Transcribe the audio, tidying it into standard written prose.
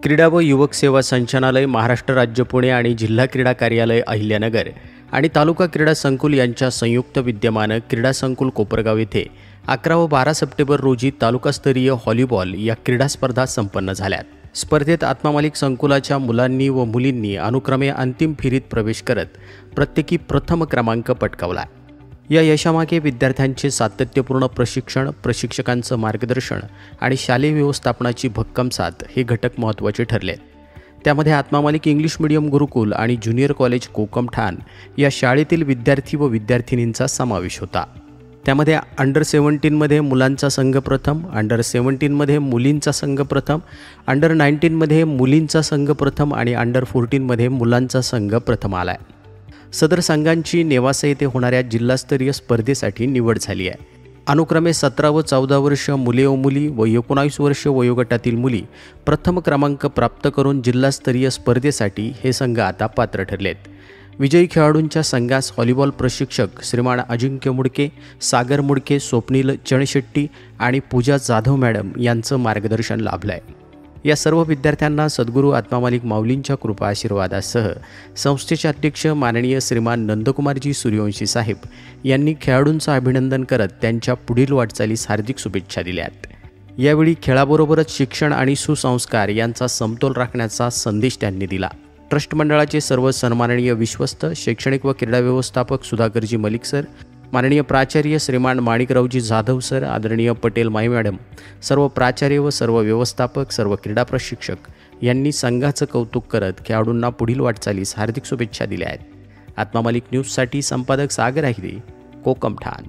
क्रीडा व युवक सेवा संचालनालय, महाराष्ट्र राज्य पुणे आणि जिल्हा क्रीडा कार्यालय अहिल्यानगर आणि तालुका क्रीडा संकुल यांच्या संयुक्त विद्यमानं क्रीडा संकुल कोपरगाव येथे 11 व 12 सप्टेंबर रोजी तालुकास्तरीय व्हॉलीबॉल या क्रीडा स्पर्धा संपन्न झाल्यात। स्पर्धेत आत्मा मालिक संकुलाच्या मुलांनी व मुलींनी अनुक्रमे अंतिम फेरीत प्रवेश करत प्रत्येकी प्रथम क्रमांक पटकावला। या यशामागे विद्यार्थ्यांचे सातत्यपूर्ण प्रशिक्षण, प्रशिक्षकांचं मार्गदर्शन आणि शालेय व्यवस्थापनाची भक्कम साथ हे घटक महत्त्वाचे ठरले। त्यामध्ये आत्मा मालिक इंग्लिश मीडियम गुरुकुल आणि ज्युनियर कॉलेज कोकमठाण या शाळेतील विद्यार्थी व विद्यार्थिनींचा समावेश होता। त्यामध्ये अंडर 17 मध्ये मुलांचा संघ प्रथम, अंडर 17 मध्ये मुलींचा संघ प्रथम, अंडर 19 मध्ये मुलींचा संघ प्रथम आणि अंडर 14 मध्ये मुलांचा संघ प्रथम आलाय। सदर संघांची नेवासा येथे होणाऱ्या जिल्हास्तरीय स्पर्धेसाठी निवड झाली आहे। अनुक्रमे 17 व 14 वर्ष मुले व मुली व 19 वर्ष वयोगटातील मुली प्रथम क्रमांक प्राप्त करून जिल्हास्तरीय स्पर्धेसाठी हे संघ आता पात्र ठरलेत। विजयी खेळाडूंच्या संघास व्हॉलीबॉल प्रशिक्षक श्रीमान अजिंक्य मुडके, सागर मुडके, स्वप्नील चणशेट्टी आणि पूजा जाधव मॅडम यांचं मार्गदर्शन लाभलं आहे। या सर्व विद्यार्थ्यांना सद्गुरू आत्मा मालिक माऊलींच्या कृपा आशीर्वादासह संस्थेचे अध्यक्ष माननीय श्रीमान नंदकुमारजी सूर्यवंशी साहेब यांनी खेळाडूंचं अभिनंदन करत त्यांच्या पुढील वाटचालीस हार्दिक शुभेच्छा दिल्यात। यावेळी खेळाबरोबरच शिक्षण आणि सुसंस्कार यांचा समतोल राखण्याचा संदेश त्यांनी दिला। ट्रस्ट मंडळाचे सर्व सन्माननीय विश्वस्त, शैक्षणिक व क्रीडा व्यवस्थापक सुधाकरजी मलिक सर, माननीय प्राचार्य श्रीमान माणिकरावजी जाधव सर, आदरणीय पटेल माई मॅडम, सर्व प्राचार्य व सर्व व्यवस्थापक, सर्व क्रीडा प्रशिक्षक यांनी संघाचं कौतुक करत खेळाडूंना पुढील वाटचालीस हार्दिक शुभेच्छा दिल्या आहेत। आत्मा मालिक न्यूजसाठी संपादक सागर आहिरे, कोकमठाण।